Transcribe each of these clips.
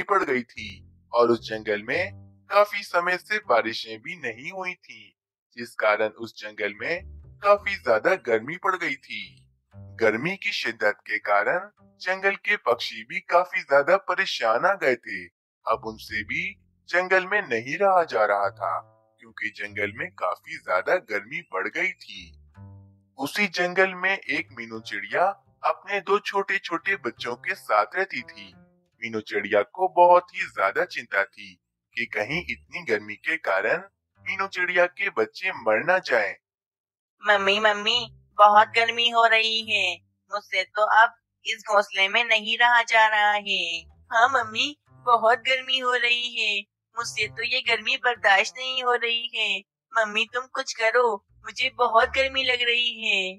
पड़ गई थी और उस जंगल में काफी समय से बारिशें भी नहीं हुई थी, जिस कारण उस जंगल में काफी ज्यादा गर्मी पड़ गई थी। गर्मी की शिद्दत के कारण जंगल के पक्षी भी काफी ज्यादा परेशान आ गए थे। अब उनसे भी जंगल में नहीं रहा जा रहा था, क्योंकि जंगल में काफी ज्यादा गर्मी बढ़ गई थी। उसी जंगल में एक मीनू चिड़िया अपने दो छोटे छोटे बच्चों के साथ रहती थी। मीनू चिड़िया को बहुत ही ज्यादा चिंता थी कि कहीं इतनी गर्मी के कारण मीनू चिड़िया के बच्चे मर ना जाएं। मम्मी मम्मी, बहुत गर्मी हो रही है। मुझसे तो अब इस घोंसले में नहीं रहा जा रहा है। हाँ मम्मी, बहुत गर्मी हो रही है। मुझसे तो ये गर्मी बर्दाश्त नहीं हो रही है। मम्मी तुम कुछ करो, मुझे बहुत गर्मी लग रही है।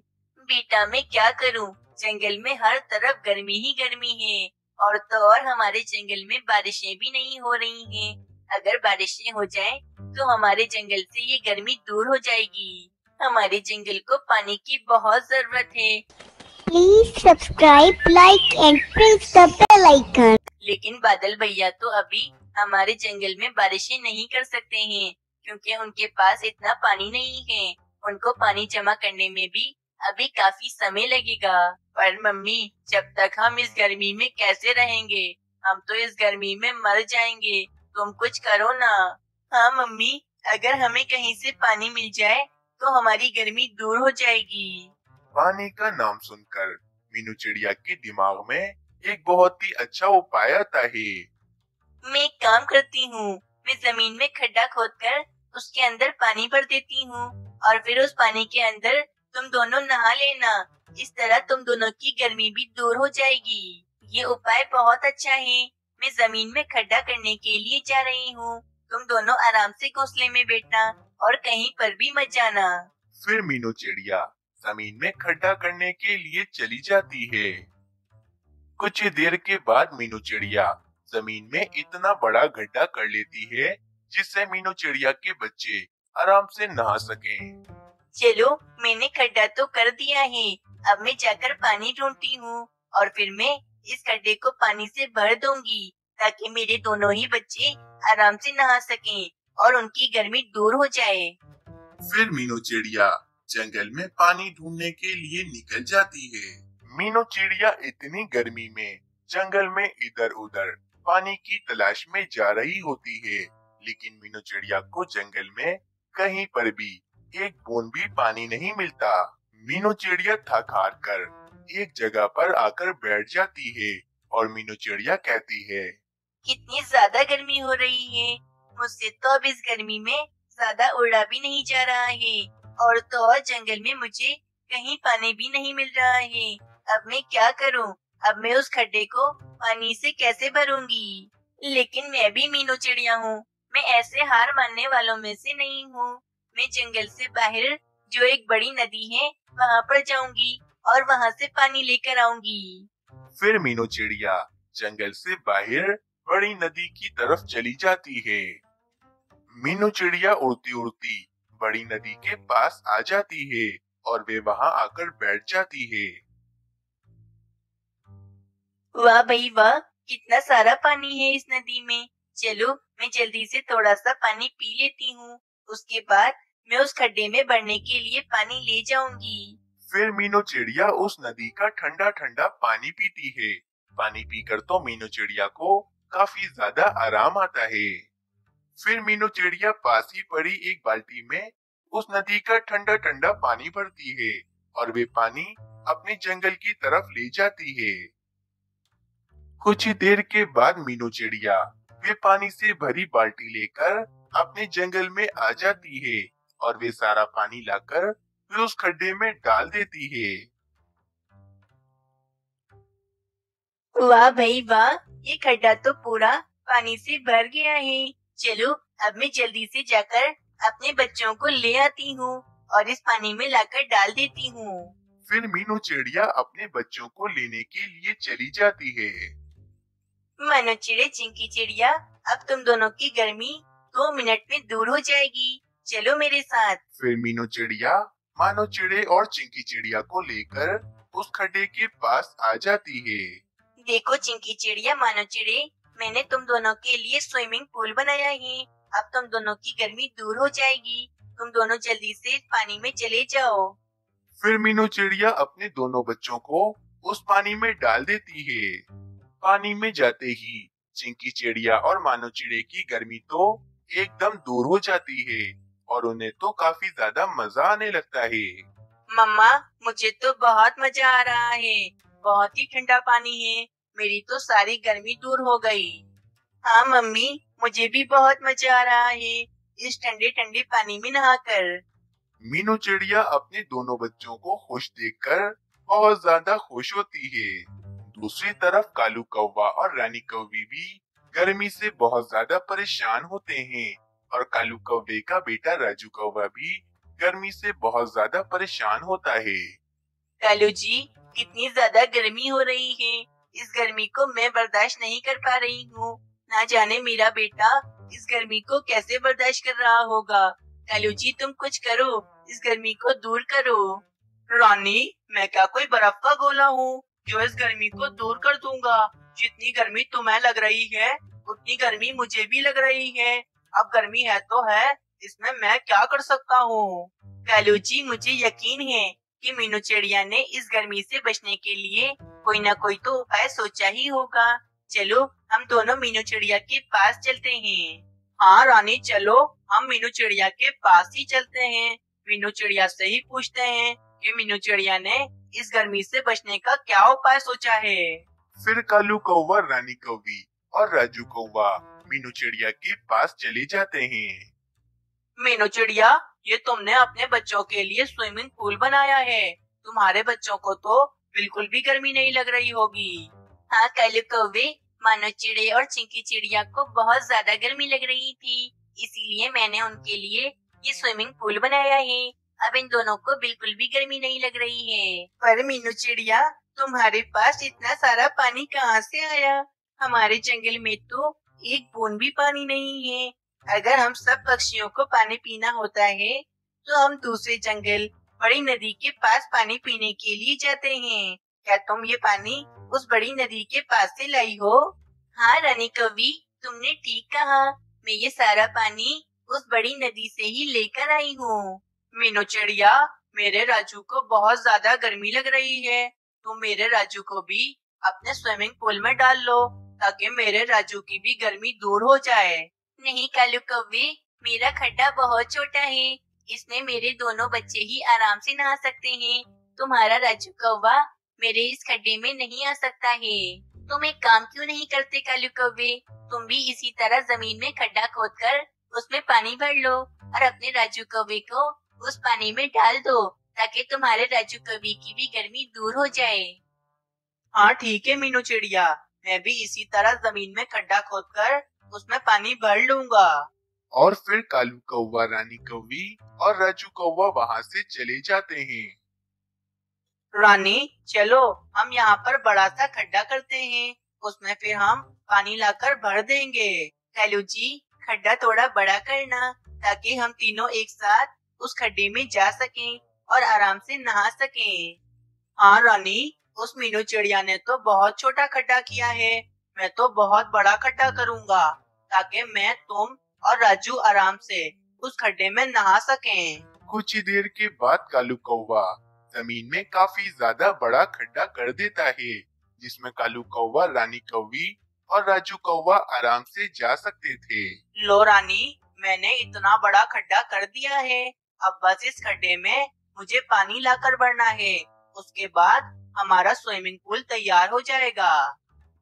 बेटा मैं क्या करूं? जंगल में हर तरफ गर्मी ही गर्मी है। और तो और हमारे जंगल में बारिशें भी नहीं हो रही हैं। अगर बारिशें हो जाएं, तो हमारे जंगल से ये गर्मी दूर हो जाएगी। हमारे जंगल को पानी की बहुत जरूरत है। Please subscribe, like and press the bell icon. लेकिन बादल भैया तो अभी हमारे जंगल में बारिशें नहीं कर सकते हैं, क्योंकि उनके पास इतना पानी नहीं है। उनको पानी जमा करने में भी अभी काफी समय लगेगा। पर मम्मी, जब तक हम इस गर्मी में कैसे रहेंगे? हम तो इस गर्मी में मर जाएंगे। तुम कुछ करो ना। हाँ मम्मी, अगर हमें कहीं से पानी मिल जाए तो हमारी गर्मी दूर हो जाएगी। पानी का नाम सुनकर मीनू चिड़िया के दिमाग में एक बहुत ही अच्छा उपाय आता है। मैं एक काम करती हूँ। मैं जमीन में खड्डा खोदकर उसके अंदर पानी भर देती हूँ और फिर उस पानी के अंदर तुम दोनों नहा लेना। इस तरह तुम दोनों की गर्मी भी दूर हो जाएगी। ये उपाय बहुत अच्छा है। मैं जमीन में खड्डा करने के लिए जा रही हूँ। तुम दोनों आराम से घोंसले में बैठना और कहीं पर भी मत जाना। फिर मीनू चिड़िया जमीन में खड्डा करने के लिए चली जाती है। कुछ ही देर के बाद मीनू चिड़िया जमीन में इतना बड़ा गड्ढा कर लेती है, जिससे मीनू चिड़िया के बच्चे आराम से नहा सकें। चलो, मैंने खड्डा तो कर दिया है। अब मैं जाकर पानी ढूंढती हूँ और फिर मैं इस गड्ढे को पानी से भर दूंगी, ताकि मेरे दोनों ही बच्चे आराम से नहा सकें और उनकी गर्मी दूर हो जाए। फिर मीनू चिड़िया जंगल में पानी ढूंढने के लिए निकल जाती है। मीनू चिड़िया इतनी गर्मी में जंगल में इधर उधर पानी की तलाश में जा रही होती है, लेकिन मीनू चिड़िया को जंगल में कहीं पर भी एक बूंद भी पानी नहीं मिलता। मीनू चिड़िया थक हार कर एक जगह पर आकर बैठ जाती है और मीनू चिड़िया कहती है, कितनी ज्यादा गर्मी हो रही है। मुझसे तो अब इस गर्मी में ज्यादा उड़ा भी नहीं जा रहा है। और तो और जंगल में मुझे कहीं पानी भी नहीं मिल रहा है। अब मैं क्या करूं? अब मैं उस खड्डे को पानी से कैसे भरूंगी? लेकिन मैं भी मीनू चिड़िया हूँ। मैं ऐसे हार मानने वालों में से नहीं हूँ। मैं जंगल से बाहर जो एक बड़ी नदी है वहाँ पर जाऊंगी और वहाँ से पानी लेकर आऊंगी। फिर मीनू चिड़िया जंगल से बाहर बड़ी नदी की तरफ चली जाती है। मीनू चिड़िया उड़ती उड़ती बड़ी नदी के पास आ जाती है और वे वहां आकर बैठ जाती है। वाह भाई वाह, कितना सारा पानी है इस नदी में। चलो, मैं जल्दी से थोड़ा सा पानी पी लेती हूँ। उसके बाद मैं उस खड्डे में भरने के लिए पानी ले जाऊंगी। फिर मीनू चिड़िया उस नदी का ठंडा ठंडा पानी पीती है। पानी पीकर तो मीनू चिड़िया को काफी ज्यादा आराम आता है। फिर मीनू चिड़िया पास ही पड़ी एक बाल्टी में उस नदी का ठंडा ठंडा पानी भरती है और वे पानी अपने जंगल की तरफ ले जाती है। कुछ ही देर के बाद मीनू चिड़िया वे पानी से भरी बाल्टी लेकर अपने जंगल में आ जाती है और वे सारा पानी लाकर फिर उस खड्डे में डाल देती है। वाह भाई वाह, ये खड्डा तो पूरा पानी से भर गया है। चलो, अब मैं जल्दी से जाकर अपने बच्चों को ले आती हूँ और इस पानी में लाकर डाल देती हूँ। फिर मीनू चिड़िया अपने बच्चों को लेने के लिए चली जाती है। मानो चिड़े चिंकी चिड़िया, अब तुम दोनों की गर्मी 2 मिनट में दूर हो जाएगी। चलो मेरे साथ। फिर मीनू चिड़िया मानो चिड़े और चिंकी चिड़िया को लेकर उस खड्डे के पास आ जाती है। देखो चिंकी चिड़िया, मानो चिड़े, मैंने तुम दोनों के लिए स्विमिंग पूल बनाया है। अब तुम दोनों की गर्मी दूर हो जाएगी। तुम दोनों जल्दी से पानी में चले जाओ। फिर मीनू चिड़िया अपने दोनों बच्चों को उस पानी में डाल देती है। पानी में जाते ही चिंकी चिड़िया और मानो चिड़े की गर्मी तो एकदम दूर हो जाती है और उन्हें तो काफी ज्यादा मजा आने लगता है। मम्मा, मुझे तो बहुत मजा आ रहा है। बहुत ही ठंडा पानी है। मेरी तो सारी गर्मी दूर हो गई। हाँ मम्मी, मुझे भी बहुत मजा आ रहा है इस ठंडे ठंडे पानी में नहाकर। मीनू चिड़िया अपने दोनों बच्चों को खुश देखकर बहुत ज्यादा खुश होती है। दूसरी तरफ कालू कौवा और रानी कौवी भी गर्मी से बहुत ज्यादा परेशान होते हैं और कालू कौवे का बेटा राजू कौवा भी गर्मी से बहुत ज्यादा परेशान होता है। कालू जी, कितनी ज्यादा गर्मी हो रही है। इस गर्मी को मैं बर्दाश्त नहीं कर पा रही हूँ। ना जाने मेरा बेटा इस गर्मी को कैसे बर्दाश्त कर रहा होगा। कालू जी, तुम कुछ करो, इस गर्मी को दूर करो। रानी, मैं क्या कोई बर्फ का गोला हूँ जो इस गर्मी को दूर कर दूंगा। जितनी गर्मी तुम्हें लग रही है उतनी गर्मी मुझे भी लग रही है। अब गर्मी है तो है, इसमें मैं क्या कर सकता हूँ। कालू जी, मुझे यकीन है कि मीनू चिड़िया ने इस गर्मी से बचने के लिए कोई न कोई तो उपाय सोचा ही होगा। चलो हम दोनों मीनू चिड़िया के पास चलते हैं। हाँ रानी, चलो हम मीनू चिड़िया के पास ही चलते हैं। मीनू चिड़िया से ही पूछते हैं कि मीनू चिड़िया ने इस गर्मी से बचने का क्या उपाय सोचा है। फिर कालू कौवा, रानी कौवी और राजू कौवा मीनू चिड़िया के पास चले जाते हैं। मीनू चिड़िया, ये तुमने अपने बच्चों के लिए स्विमिंग पूल बनाया है। तुम्हारे बच्चों को तो बिल्कुल भी गर्मी नहीं लग रही होगी। हाँ कालू कौवे, मानो चिड़े और चिंकी चिड़िया को बहुत ज्यादा गर्मी लग रही थी, इसीलिए मैंने उनके लिए ये स्विमिंग पूल बनाया है। अब इन दोनों को बिल्कुल भी गर्मी नहीं लग रही है। पर मीनू चिड़िया, तुम्हारे पास इतना सारा पानी कहाँ से आया? हमारे जंगल में तो एक बूंद भी पानी नहीं है। अगर हम सब पक्षियों को पानी पीना होता है तो हम दूसरे जंगल, बड़ी नदी के पास पानी पीने के लिए जाते हैं। क्या तुम ये पानी उस बड़ी नदी के पास से लाई हो? हाँ रानी कवि, तुमने ठीक कहा। मैं ये सारा पानी उस बड़ी नदी से ही लेकर आई हूँ। मीनू चिड़िया, मेरे राजू को बहुत ज्यादा गर्मी लग रही है। तुम मेरे राजू को भी अपने स्विमिंग पूल में डाल लो ताकि मेरे राजू की भी गर्मी दूर हो जाए। नहीं कालू कौवे, मेरा खड्डा बहुत छोटा है। इसमें मेरे दोनों बच्चे ही आराम से नहा सकते हैं। तुम्हारा राजू कौवा मेरे इस खड्डे में नहीं आ सकता है। तुम एक काम क्यों नहीं करते कालू कौवे? तुम भी इसी तरह जमीन में खड्डा खोदकर उसमें पानी भर लो और अपने राजू कौवे को उस पानी में डाल दो ताकि तुम्हारे राजू कौवे की भी गर्मी दूर हो जाए। हाँ ठीक है मीनू चिड़िया, मैं भी इसी तरह जमीन में खड्डा खोदकर उसमें पानी भर लूंगा। और फिर कालू कौवा, रानी कौवी और राजू कौवा वहाँ से चले जाते हैं। रानी, चलो हम यहाँ पर बड़ा सा खड्डा करते हैं, उसमें फिर हम पानी लाकर भर देंगे। कालू जी, खड्डा थोड़ा बड़ा करना ताकि हम तीनों एक साथ उस खड्डे में जा सकें और आराम से नहा सकें। हाँ रानी, उस मीनू चिड़िया ने तो बहुत छोटा खड्डा किया है। मैं तो बहुत बड़ा खड्डा करूँगा ताकि मैं, तुम और राजू आराम से उस खड्डे में नहा सकें। कुछ ही देर के बाद कालू कौवा जमीन में काफी ज्यादा बड़ा खड्डा कर देता है जिसमें कालू कौवा, रानी कौवी और राजू कौवा आराम से जा सकते थे। लो रानी, मैंने इतना बड़ा खड्डा कर दिया है। अब बस इस खड्डे में मुझे पानी लाकर भरना है। उसके बाद हमारा स्विमिंग पूल तैयार हो जाएगा।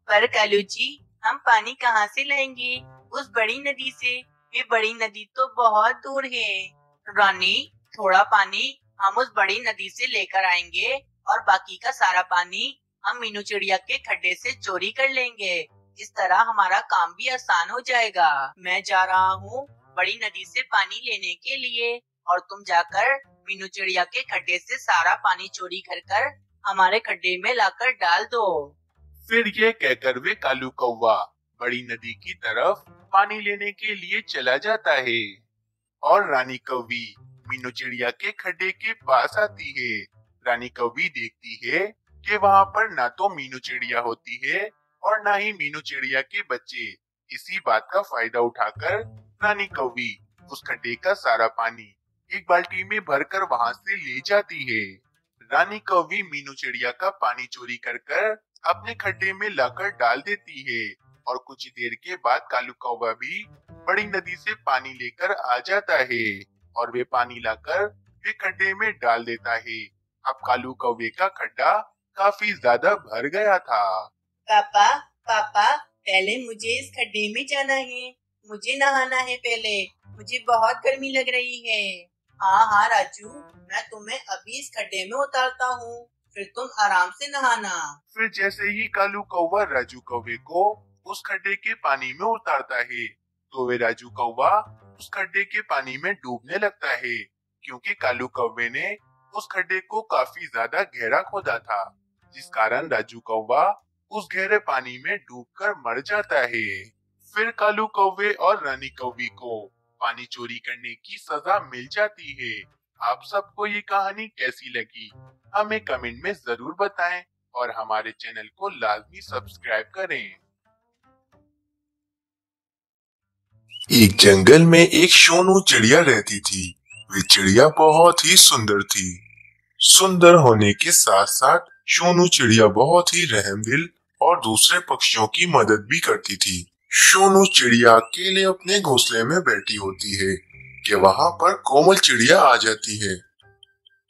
पर कालू जी, हम पानी कहाँ से लाएंगे? उस बड़ी नदी से। ये बड़ी नदी तो बहुत दूर है। रानी, थोड़ा पानी हम उस बड़ी नदी से लेकर आएंगे और बाकी का सारा पानी हम मीनू चिड़िया के खड्डे से चोरी कर लेंगे। इस तरह हमारा काम भी आसान हो जाएगा। मैं जा रहा हूँ बड़ी नदी से पानी लेने के लिए और तुम जाकर मीनू चिड़िया के खड्डे से सारा पानी चोरी कर कर हमारे खड्डे में लाकर डाल दो। फिर ये कहकर वे कालू कौवा बड़ी नदी की तरफ पानी लेने के लिए चला जाता है और रानी कौवी मीनू चिड़िया के खड्डे के पास आती है। रानी कौवी देखती है कि वहाँ पर ना तो मीनू चिड़िया होती है और न ही मीनू चिड़िया के बच्चे। इसी बात का फायदा उठाकर रानी कौवी उस खड्डे का सारा पानी एक बाल्टी में भरकर वहां से ले जाती है। रानी कौवी मीनू चिड़िया का पानी चोरी कर अपने खड्डे में लाकर डाल देती है और कुछ देर के बाद कालू कौवा भी बड़ी नदी से पानी लेकर आ जाता है और वे पानी लाकर वे खड्डे में डाल देता है। अब कालू कौवे का खड्डा काफी ज्यादा भर गया था। पापा पापा, पहले मुझे इस खड्डे में जाना है, मुझे नहाना है पहले, मुझे बहुत गर्मी लग रही है। हाँ हाँ राजू, मैं तुम्हें अभी इस खड्डे में उतारता हूँ, फिर तुम आराम से नहाना। फिर जैसे ही कालू कौवा राजू कौवे को उस खड्डे के पानी में उतारता है तो वे राजू कौवा उस खड्डे के पानी में डूबने लगता है, क्योंकि कालू कौवे ने उस खड्डे को काफी ज्यादा गहरा खोदा था, जिस कारण राजू कौवा उस गहरे पानी में डूबकर मर जाता है। फिर कालू कौवे और रानी कौवी को पानी चोरी करने की सजा मिल जाती है। आप सबको ये कहानी कैसी लगी हमें कमेंट में जरूर बताएं और हमारे चैनल को लाजमी सब्सक्राइब करें। एक जंगल में एक सोनू चिड़िया रहती थी। वे चिड़िया बहुत ही सुंदर थी। सुंदर होने के साथ साथ सोनू चिड़िया बहुत ही रहमदिल और दूसरे पक्षियों की मदद भी करती थी। सोनू चिड़िया अकेले अपने घोंसले में बैठी होती है कि वहाँ पर कोमल चिड़िया आ जाती है।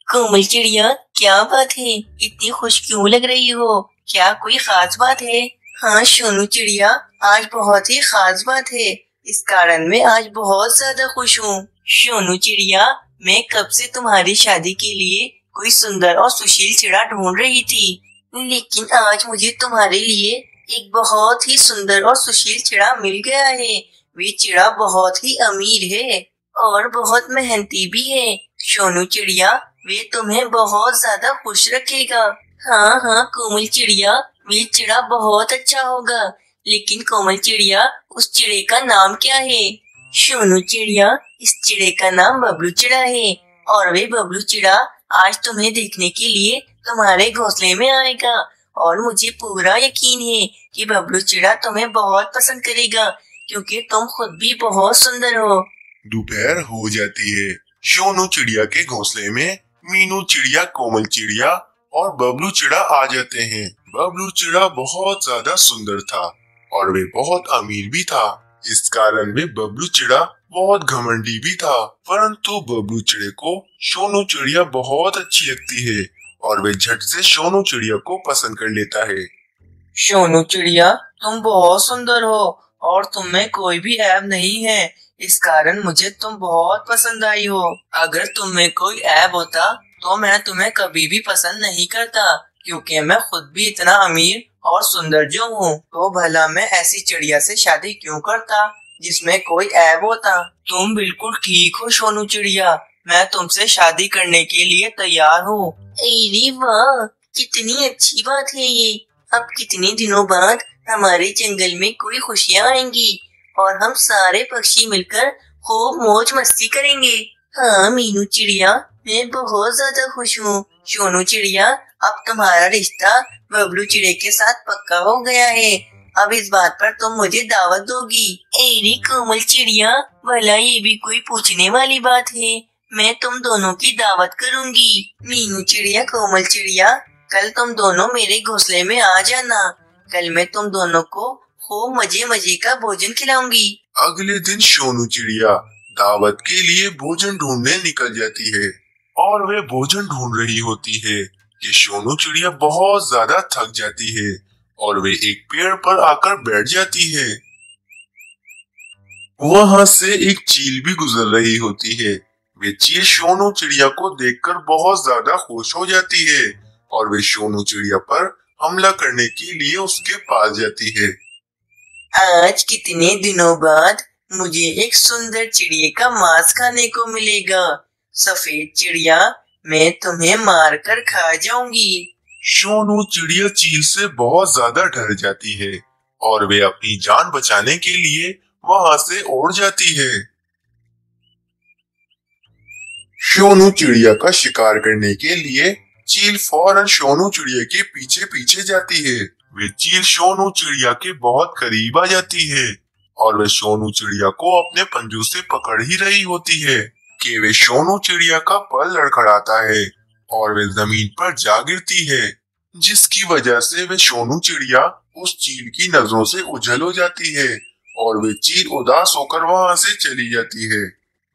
कोमल चिड़िया, क्या बात है, इतनी खुश क्यों लग रही हो, क्या कोई खास बात है? हाँ सोनू चिड़िया, आज बहुत ही खास बात है, इस कारण मैं आज बहुत ज्यादा खुश हूँ। सोनू चिड़िया, मैं कब से तुम्हारी शादी के लिए कोई सुंदर और सुशील चिड़ा ढूंढ रही थी, लेकिन आज मुझे तुम्हारे लिए एक बहुत ही सुंदर और सुशील चिड़ा मिल गया है। वे चिड़ा बहुत ही अमीर है और बहुत मेहनती भी है। सोनू चिड़िया, वे तुम्हें बहुत ज्यादा खुश रखेगा। हाँ हाँ कोमल चिड़िया, वे चिड़ा बहुत अच्छा होगा, लेकिन कोमल चिड़िया, उस चिड़े का नाम क्या है? सोनू चिड़िया, इस चिड़े का नाम बबलू चिड़ा है और वे बबलू चिड़ा आज तुम्हें देखने के लिए तुम्हारे घोंसले में आएगा और मुझे पूरा यकीन है कि बबलू चिड़ा तुम्हें बहुत पसंद करेगा, क्योंकि तुम खुद भी बहुत सुंदर हो। दोपहर हो जाती है। सोनू चिड़िया के घोंसले में मीनू चिड़िया, कोमल चिड़िया और बबलू चिड़ा आ जाते हैं। बबलू चिड़ा बहुत ज्यादा सुंदर था और वे बहुत अमीर भी था, इस कारण वे बबलू चिड़ा बहुत घमंडी भी था। परंतु बबलू चिड़े को सोनू चिड़िया बहुत अच्छी लगती है और वे झट से सोनू चिड़िया को पसंद कर लेता है। सोनू चिड़िया, तुम बहुत सुंदर हो और तुम में कोई भी ऐब नहीं है, इस कारण मुझे तुम बहुत पसंद आई हो। अगर तुम में कोई ऐब होता तो मैं तुम्हें कभी भी पसंद नहीं करता, क्योंकि मैं खुद भी इतना अमीर और सुंदर जो हूँ, तो भला मैं ऐसी चिड़िया से शादी क्यों करता जिसमें कोई ऐब होता। तुम बिल्कुल ठीक हो सोनू चिड़िया, मैं तुमसे शादी करने के लिए तैयार हूँ। अरे वाह, कितनी अच्छी बात है ये। अब कितने दिनों बाद हमारे जंगल में कोई खुशियाँ आएंगी और हम सारे पक्षी मिलकर खूब मौज मस्ती करेंगे। हाँ मीनू चिड़िया, मैं बहुत ज्यादा खुश हूँ। सोनू चिड़िया, अब तुम्हारा रिश्ता बबलू चिड़े के साथ पक्का हो गया है। अब इस बात पर तुम मुझे दावत दोगी। अरे कोमल चिड़िया, भला ये भी कोई पूछने वाली बात है, मैं तुम दोनों की दावत करूंगी। मीनू चिड़िया, कोमल चिड़िया, कल तुम दोनों मेरे घोंसले में आ जाना। कल मैं तुम दोनों को खूब मजे मजे का भोजन खिलाऊंगी। अगले दिन सोनू चिड़िया दावत के लिए भोजन ढूंढने निकल जाती है और वे भोजन ढूंढ रही होती है कि सोनू चिड़िया बहुत ज्यादा थक जाती है और वे एक पेड़ पर आकर बैठ जाती है। वहाँ से एक चील भी गुजर रही होती है। वे चील सोनू चिड़िया को देखकर बहुत ज्यादा खुश हो जाती है और वे सोनू चिड़िया पर हमला करने के लिए उसके पास जाती है। आज कितने दिनों बाद मुझे एक सुंदर चिड़िया का मांस खाने को मिलेगा। सफेद चिड़िया, मैं तुम्हें मारकर खा जाऊंगी। सोनू चिड़िया चील से बहुत ज्यादा डर जाती है और वे अपनी जान बचाने के लिए वहाँ से उड़ जाती है। सोनू चिड़िया का शिकार करने के लिए चील फौरन सोनू चिड़िया के पीछे पीछे जाती है वे चील सोनू चिड़िया के बहुत करीब आ जाती है और वे सोनू चिड़िया को अपने पंजों से पकड़ ही रही होती है कि वे सोनू चिड़िया का पर लड़खड़ाता है और वे जमीन पर जा गिरती है, जिसकी वजह से वे सोनू चिड़िया उस चील की नजरों से उछल हो जाती है और वे चील उदास होकर वहां से चली जाती है।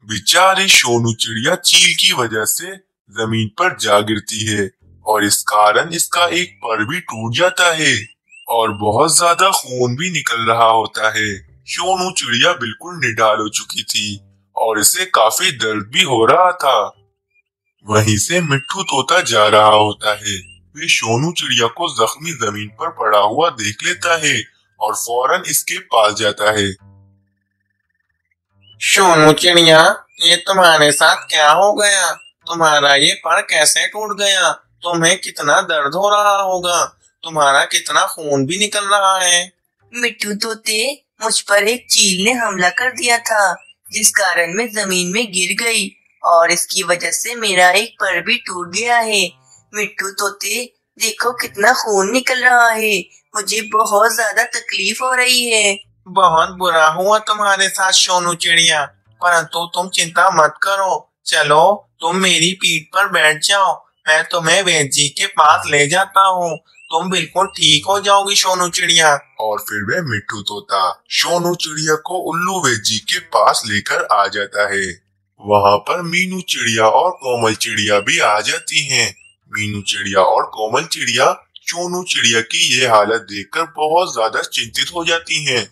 बेचारी सोनू चिड़िया चील की वजह से जमीन पर जा गिरती है और इस कारण इसका एक पर भी टूट जाता है और बहुत ज्यादा खून भी निकल रहा होता है। सोनू चिड़िया बिल्कुल निढाल हो चुकी थी और इसे काफी दर्द भी हो रहा था। वहीं से मिट्ठू तोता जा रहा होता है। वे सोनू चिड़िया को जख्मी जमीन पर पड़ा हुआ देख लेता है और फौरन इसके पास जाता है। सोनू चिड़िया, ये तुम्हारे साथ क्या हो गया? तुम्हारा ये पर कैसे टूट गया? तुम्हें कितना दर्द हो रहा होगा, तुम्हारा कितना खून भी निकल रहा है। मिट्टू तोते, मुझ पर एक चील ने हमला कर दिया था, जिस कारण मैं जमीन में गिर गई और इसकी वजह से मेरा एक पर भी टूट गया है। मिट्टू तोते, देखो कितना खून निकल रहा है, मुझे बहुत ज्यादा तकलीफ हो रही है। बहुत बुरा हुआ तुम्हारे साथ सोनू चिड़िया, परंतु तुम चिंता मत करो। चलो तुम मेरी पीठ पर बैठ जाओ, मैं तुम्हें वैद्य जी के पास ले जाता हूँ, तुम बिल्कुल ठीक हो जाओगी सोनू चिड़िया। और फिर वह मिट्ठू तोता सोनू चिड़िया को उल्लू वैद्य जी के पास लेकर आ जाता है। वहाँ पर मीनू चिड़िया और कोमल चिड़िया भी आ जाती हैं। मीनू चिड़िया और कोमल चिड़िया सोनू चिड़िया की ये हालत देखकर बहुत ज्यादा चिंतित हो जाती हैं।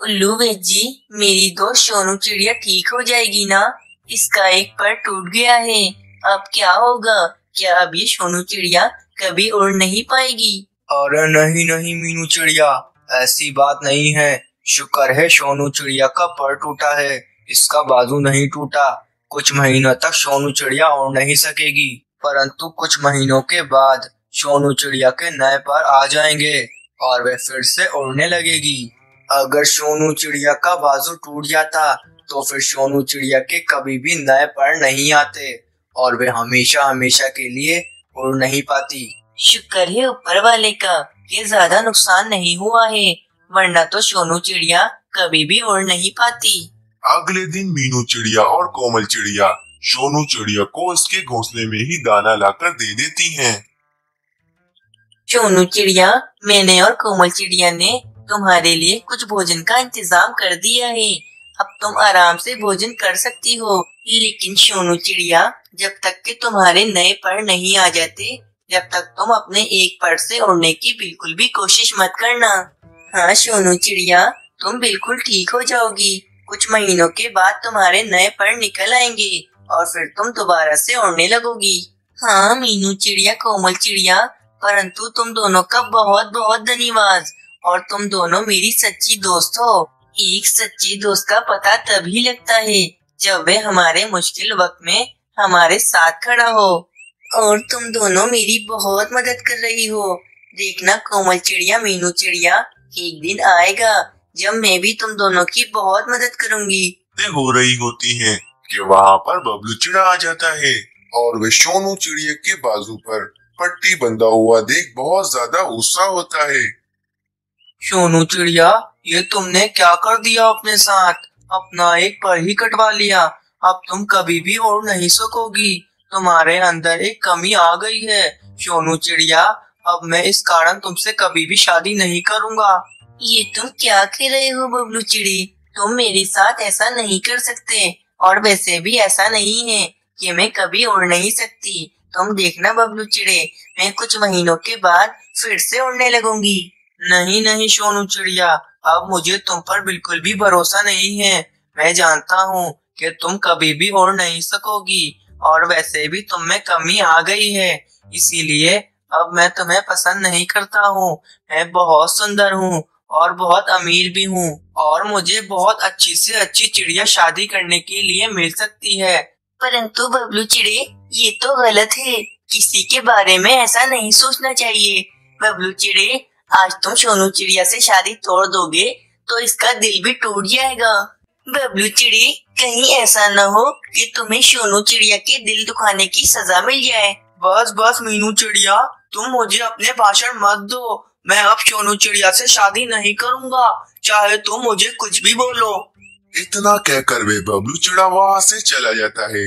उल्लू वैद्य जी, मेरी दोस्त सोनू चिड़िया ठीक हो जाएगी ना? इसका एक पर टूट गया है, अब क्या होगा? क्या अब ये सोनू चिड़िया कभी उड़ नहीं पाएगी? अरे नहीं नहीं मीनू चिड़िया, ऐसी बात नहीं है। शुक्र है सोनू चिड़िया का पर टूटा है, इसका बाजू नहीं टूटा। कुछ महीनों तक सोनू चिड़िया उड़ नहीं सकेगी, परंतु कुछ महीनों के बाद सोनू चिड़िया के नए पर आ जाएंगे और वे फिर से उड़ने लगेगी। अगर सोनू चिड़िया का बाजू टूट जाता तो फिर सोनू चिड़िया के कभी भी नए पर नहीं आते और वे हमेशा हमेशा के लिए उड़ नहीं पाती। शुक्र है ऊपर वाले का, ये ज्यादा नुकसान नहीं हुआ है, वरना तो सोनू चिड़िया कभी भी उड़ नहीं पाती। अगले दिन मीनू चिड़िया और कोमल चिड़िया सोनू चिड़िया को उसके घोंसले में ही दाना लाकर दे देती हैं। सोनू चिड़िया, मैंने और कोमल चिड़िया ने तुम्हारे लिए कुछ भोजन का इंतजाम कर दिया है, अब तुम आराम से भोजन कर सकती हो। लेकिन सोनू चिड़िया, जब तक कि तुम्हारे नए पर नहीं आ जाते, जब तक तुम अपने एक पर से उड़ने की बिल्कुल भी कोशिश मत करना। हाँ सोनू चिड़िया, तुम बिल्कुल ठीक हो जाओगी, कुछ महीनों के बाद तुम्हारे नए पर निकल आएंगे और फिर तुम दोबारा से उड़ने लगोगी। हाँ मीनू चिड़िया, कोमल चिड़िया, परंतु तुम दोनों का बहुत बहुत धन्यवाद और तुम दोनों मेरी सच्ची दोस्त हो। एक सच्चे दोस्त का पता तभी लगता है जब वे हमारे मुश्किल वक्त में हमारे साथ खड़ा हो, और तुम दोनों मेरी बहुत मदद कर रही हो। देखना कोमल चिड़िया, मीनू चिड़िया, एक दिन आएगा जब मैं भी तुम दोनों की बहुत मदद करूंगी। हो रही होती हैं कि वहाँ पर बबलू चिड़ा आ जाता है और वे सोनू चिड़िया के बाजू पर पट्टी बंधा हुआ देख बहुत ज्यादा गुस्सा होता है। सोनू चिड़िया, ये तुमने क्या कर दिया अपने साथ? अपना एक पर ही कटवा लिया, अब तुम कभी भी उड़ नहीं सकोगी, तुम्हारे अंदर एक कमी आ गई है। सोनू चिड़िया, अब मैं इस कारण तुमसे कभी भी शादी नहीं करूँगा। ये तुम क्या कह रहे हो बबलू चिड़ी? तुम मेरे साथ ऐसा नहीं कर सकते, और वैसे भी ऐसा नहीं है कि मैं कभी उड़ नहीं सकती। तुम देखना बबलू चिड़े, मैं कुछ महीनों के बाद फिर से उड़ने लगूंगी। नहीं नहीं सोनू चिड़िया, अब मुझे तुम पर बिल्कुल भी भरोसा नहीं है। मैं जानता हूँ कि तुम कभी भी उड़ नहीं सकोगी, और वैसे भी तुम में कमी आ गई है, इसीलिए अब मैं तुम्हें पसंद नहीं करता हूँ। मैं बहुत सुंदर हूँ और बहुत अमीर भी हूँ, और मुझे बहुत अच्छी से अच्छी चिड़िया शादी करने के लिए मिल सकती है। परंतु बबलू चिड़े, ये तो गलत है, किसी के बारे में ऐसा नहीं सोचना चाहिए। बबलू चिड़े, आज तुम सोनू चिड़िया से शादी तोड़ दोगे तो इसका दिल भी टूट जाएगा। बबलू चिड़ी, कहीं ऐसा न हो कि तुम्हें सोनू चिड़िया के दिल दुखाने की सजा मिल जाए। बस बस मीनू चिड़िया, तुम मुझे अपने भाषण मत दो, मैं अब सोनू चिड़िया से शादी नहीं करूंगा, चाहे तुम मुझे कुछ भी बोलो। इतना कहकर वे बबलू चिड़ा वहाँ से चला जाता है।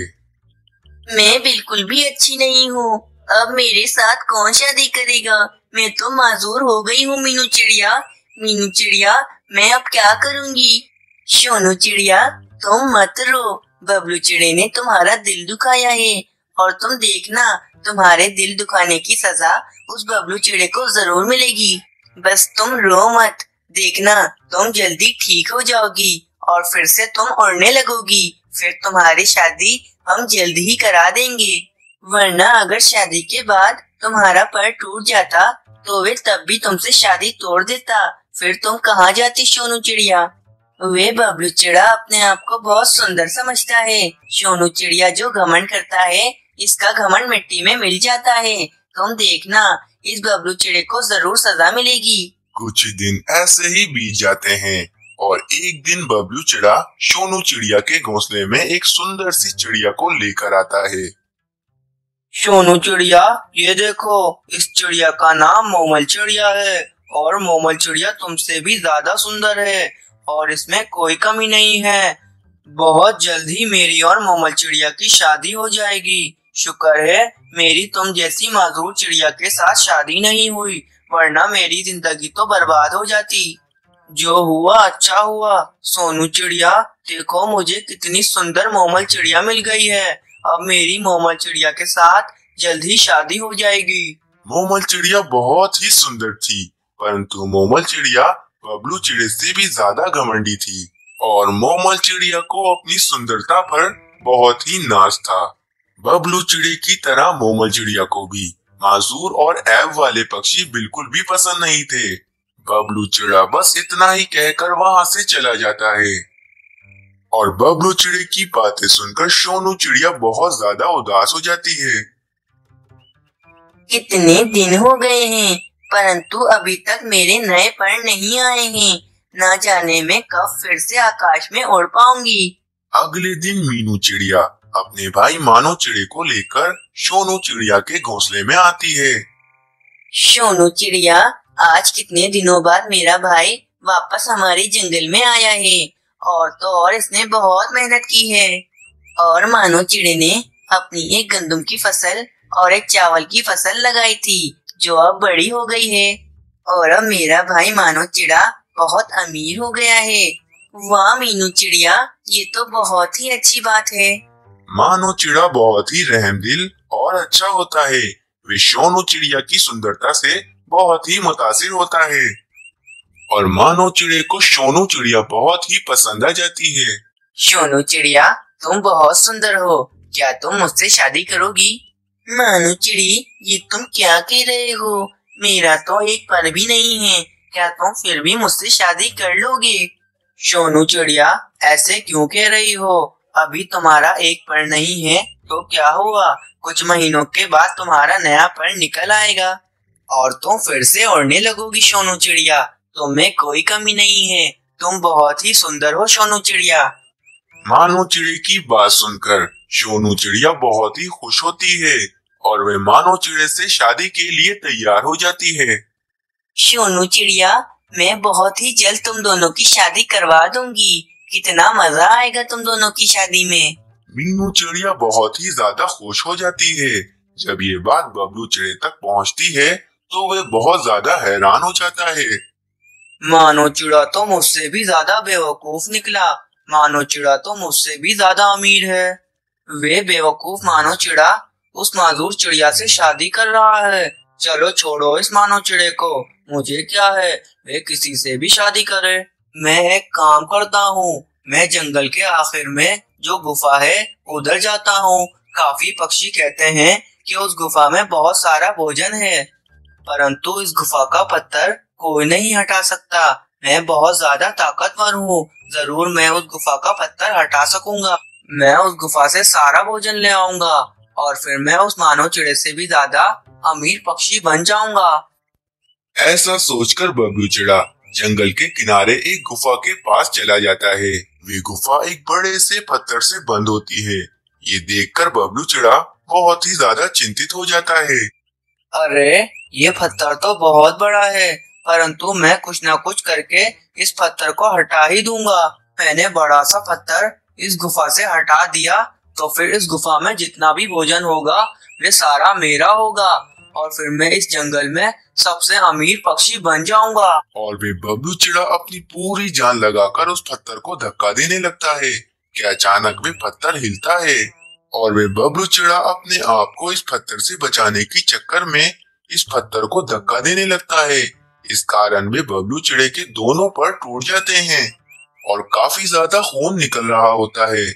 मैं बिल्कुल भी अच्छी नहीं हूँ। अब मेरे साथ कौन शादी करेगा? मैं तो माजूर हो गई हूँ मीनू चिड़िया। मीनू चिड़िया, मैं अब क्या करूँगी? सोनू चिड़िया, तुम मत रो। बबलू चिड़े ने तुम्हारा दिल दुखाया है और तुम देखना, तुम्हारे दिल दुखाने की सजा उस बबलू चिड़े को जरूर मिलेगी। बस तुम रो मत, देखना तुम जल्दी ठीक हो जाओगी और फिर से तुम उड़ने लगोगी। फिर तुम्हारी शादी हम जल्द ही करा देंगे। वरना अगर शादी के बाद तुम्हारा पर टूट जाता तो वे तब भी तुमसे शादी तोड़ देता। फिर तुम कहाँ जाती सोनू चिड़िया? वे बबलू चिड़ा अपने आप को बहुत सुंदर समझता है। सोनू चिड़िया जो घमंड करता है, इसका घमंड मिट्टी में मिल जाता है। तुम देखना, इस बबलू चिड़े को जरूर सजा मिलेगी। कुछ दिन ऐसे ही बीत जाते हैं और एक दिन बबलू चिड़ा सोनू चिड़िया के घोंसले में एक सुंदर सी चिड़िया को लेकर आता है। सोनू चिड़िया, ये देखो, इस चिड़िया का नाम मोमल चिड़िया है और मोमल चिड़िया तुमसे भी ज्यादा सुंदर है और इसमें कोई कमी नहीं है। बहुत जल्द ही मेरी और मोमल चिड़िया की शादी हो जाएगी। शुक्र है मेरी तुम जैसी माजूर चिड़िया के साथ शादी नहीं हुई, वरना मेरी जिंदगी तो बर्बाद हो जाती। जो हुआ अच्छा हुआ। सोनू चिड़िया, देखो मुझे कितनी सुंदर मोमल चिड़िया मिल गई है। अब मेरी मोमल चिड़िया के साथ जल्द ही शादी हो जाएगी। मोमल चिड़िया बहुत ही सुंदर थी, परंतु मोमल चिड़िया बबलू चिड़े से भी ज्यादा घमंडी थी और मोमल चिड़िया को अपनी सुंदरता पर बहुत ही नाज था। बबलू चिड़े की तरह मोमल चिड़िया को भी माजूर और ऐब वाले पक्षी बिल्कुल भी पसंद नहीं थे। बबलू चिड़ा बस इतना ही कहकर वहाँ से चला जाता है और बबलू चिड़े की बातें सुनकर सोनू चिड़िया बहुत ज्यादा उदास हो जाती है। कितने दिन हो गए हैं, परंतु अभी तक मेरे नए पर नहीं आए हैं। न जाने मैं कब फिर से आकाश में उड़ पाऊंगी। अगले दिन मीनू चिड़िया अपने भाई मानो चिड़े को लेकर सोनू चिड़िया के घोंसले में आती है। सोनू चिड़िया, आज कितने दिनों बाद मेरा भाई वापस हमारे जंगल में आया है और तो और इसने बहुत मेहनत की है। और मानो चिड़े ने अपनी एक गंदम की फसल और एक चावल की फसल लगाई थी जो अब बड़ी हो गई है और अब मेरा भाई मानो चिड़ा बहुत अमीर हो गया है। वाह मीनू चिड़िया, ये तो बहुत ही अच्छी बात है। मानो चिड़ा बहुत ही रहमदिल और अच्छा होता है। वे सोनू चिड़िया की सुंदरता से बहुत ही मुतासिर होता है और मानो चिड़े को सोनू चिड़िया बहुत ही पसंद आ जाती है। सोनू चिड़िया, तुम बहुत सुंदर हो, क्या तुम मुझसे शादी करोगी? मानो चिड़ी, ये तुम क्या कह रहे हो? मेरा तो एक पर भी नहीं है, क्या तुम फिर भी मुझसे शादी कर लोगे? सोनू चिड़िया, ऐसे क्यों कह रही हो? अभी तुम्हारा एक पर नहीं है तो क्या हुआ, कुछ महीनों के बाद तुम्हारा नया पर निकल आएगा और तुम फिर से उड़ने लगोगी। सोनू चिड़िया, तुम में कोई कमी नहीं है, तुम बहुत ही सुंदर हो सोनू चिड़िया। मानो चिड़े की बात सुनकर सोनू चिड़िया बहुत ही खुश होती है और वे मानो चिड़े से शादी के लिए तैयार हो जाती है। सोनू चिड़िया, मैं बहुत ही जल्द तुम दोनों की शादी करवा दूंगी। कितना मजा आएगा तुम दोनों की शादी में। मीनू चिड़िया बहुत ही ज्यादा खुश हो जाती है। जब ये बात बबलू चिड़े तक पहुंचती है तो वे बहुत ज्यादा हैरान हो जाता है। मानो चिड़ा तो मुझसे भी ज्यादा बेवकूफ निकला। मानो चिड़ा तो मुझसे भी ज्यादा अमीर है। वे बेवकूफ मानो चिड़ा उस माजूर चिड़िया से शादी कर रहा है। चलो छोड़ो इस मानो चिड़े को, मुझे क्या है, वे किसी से भी शादी करे। मैं एक काम करता हूँ, मैं जंगल के आखिर में जो गुफा है उधर जाता हूँ। काफी पक्षी कहते हैं कि उस गुफा में बहुत सारा भोजन है, परंतु इस गुफा का पत्थर कोई नहीं हटा सकता। मैं बहुत ज्यादा ताकतवर हूँ, जरूर मैं उस गुफा का पत्थर हटा सकूंगा। मैं उस गुफा से सारा भोजन ले आऊंगा और फिर मैं उस मानव चिड़े से भी ज्यादा अमीर पक्षी बन जाऊंगा। ऐसा सोचकर बबलू चिड़ा जंगल के किनारे एक गुफा के पास चला जाता है। वे गुफा एक बड़े से पत्थर से बंद होती है। ये देखकर बबलू चिड़ा बहुत ही ज्यादा चिंतित हो जाता है। अरे ये पत्थर तो बहुत बड़ा है, परंतु मैं कुछ न कुछ करके इस पत्थर को हटा ही दूंगा। मैंने बड़ा सा पत्थर इस गुफा से हटा दिया तो फिर इस गुफा में जितना भी भोजन होगा वे सारा मेरा होगा और फिर मैं इस जंगल में सबसे अमीर पक्षी बन जाऊंगा। और वे बबलू चिड़ा अपनी पूरी जान लगाकर उस पत्थर को धक्का देने लगता है कि अचानक वे पत्थर हिलता है और वे बबलू चिड़ा अपने आप को इस पत्थर से बचाने की चक्कर में इस पत्थर को धक्का देने लगता है। इस कारण वे बबलू चिड़े के दोनों पर टूट जाते हैं और काफी ज्यादा खून निकल रहा होता है।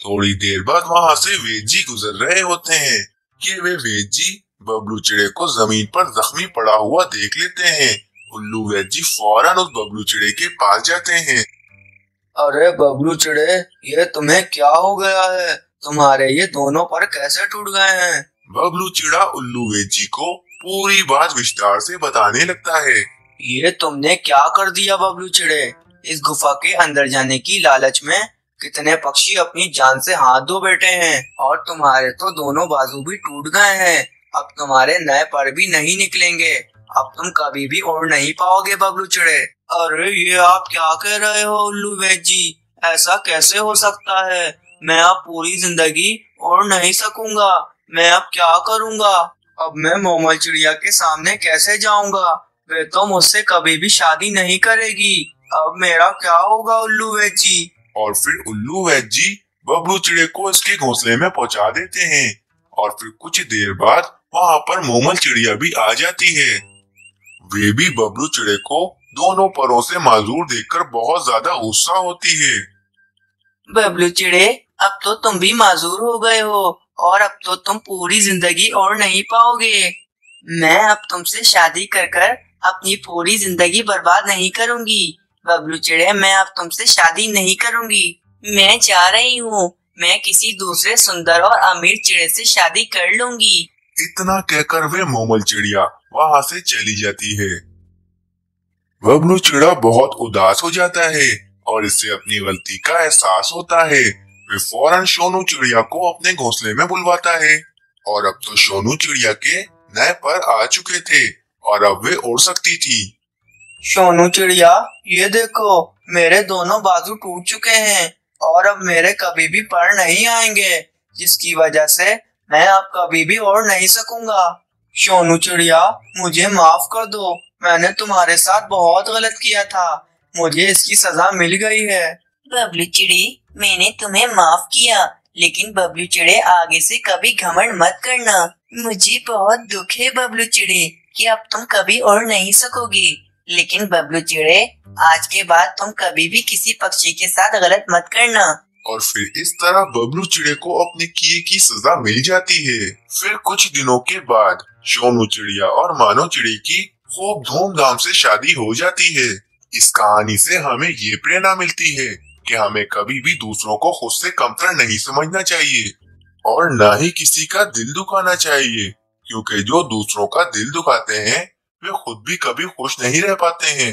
थोड़ी देर बाद वहाँ से वेद जी गुजर रहे होते हैं कि वे वेद जी बबलू चिड़े को जमीन पर जख्मी पड़ा हुआ देख लेते हैं। उल्लू वेद जी फौरन उस बबलू चिड़े के पास जाते हैं। अरे बबलू चिड़े, ये तुम्हें क्या हो गया है? तुम्हारे ये दोनों पर कैसे टूट गए हैं? बबलू चिड़ा उल्लू वेद जी को पूरी बात विस्तार से बताने लगता है। ये तुमने क्या कर दिया बबलू चिड़े? इस गुफा के अंदर जाने की लालच में कितने पक्षी अपनी जान से हाथ धो बैठे हैं और तुम्हारे तो दोनों बाजू भी टूट गए हैं। अब तुम्हारे नए पर भी नहीं निकलेंगे। अब तुम कभी भी उड़ नहीं पाओगे बबलू चिड़े। अरे ये आप क्या कह रहे हो उल्लू वेद जी? ऐसा कैसे हो सकता है? मैं अब पूरी जिंदगी उड़ नहीं सकूंगा। मैं अब क्या करूंगा? अब मैं मोमल चिड़िया के सामने कैसे जाऊंगा? वे तो मुझसे कभी भी शादी नहीं करेगी। अब मेरा क्या होगा उल्लू वेद जी? और फिर उल्लू वैद जी बबलू चिड़े को इसके घोंसले में पहुंचा देते हैं और फिर कुछ देर बाद वहाँ पर मोमल चिड़िया भी आ जाती है। वे भी बबलू चिड़े को दोनों परों से माजूर देखकर बहुत ज्यादा गुस्सा होती है। बबलू चिड़े, अब तो तुम भी माजूर हो गए हो और अब तो तुम पूरी जिंदगी और नहीं पाओगे। मैं अब तुमसे शादी कर कर अपनी पूरी जिंदगी बर्बाद नहीं करूंगी। बबलू चिड़े, मैं अब तुमसे शादी नहीं करूंगी। मैं जा रही हूँ। मैं किसी दूसरे सुंदर और अमीर चिड़े से शादी कर लूंगी। इतना कहकर वे मोमल चिड़िया वहाँ से चली जाती है। बबलू चिड़ा बहुत उदास हो जाता है और इससे अपनी गलती का एहसास होता है। वे फौरन सोनू चिड़िया को अपने घोंसले में बुलवाता है और अब तो सोनू चिड़िया के नए पर आ चुके थे और अब वे उड़ सकती थी। सोनू चिड़िया, ये देखो मेरे दोनों बाजू टूट चुके हैं और अब मेरे कभी भी पर नहीं आएंगे, जिसकी वजह से मैं अब कभी भी उड़ नहीं सकूंगा। सोनू चिड़िया, मुझे माफ कर दो। मैंने तुम्हारे साथ बहुत गलत किया था। मुझे इसकी सजा मिल गई है। बबलू चिड़े, मैंने तुम्हें माफ किया, लेकिन बबलू चिड़े आगे से कभी घमंड मत करना। मुझे बहुत दुख है बबलू चिड़े कि अब तुम कभी उड़ नहीं सकोगी। लेकिन बबलू चिड़े, आज के बाद तुम कभी भी किसी पक्षी के साथ गलत मत करना। और फिर इस तरह बबलू चिड़े को अपने किए की सजा मिल जाती है। फिर कुछ दिनों के बाद सोनू चिड़िया और मानो चिड़ी की खूब धूमधाम से शादी हो जाती है। इस कहानी से हमें ये प्रेरणा मिलती है कि हमें कभी भी दूसरों को खुद से कमतर नहीं समझना चाहिए और न ही किसी का दिल दुखाना चाहिए, क्योंकि जो दूसरों का दिल दुखाते हैं वे खुद भी कभी खुश नहीं रह पाते हैं।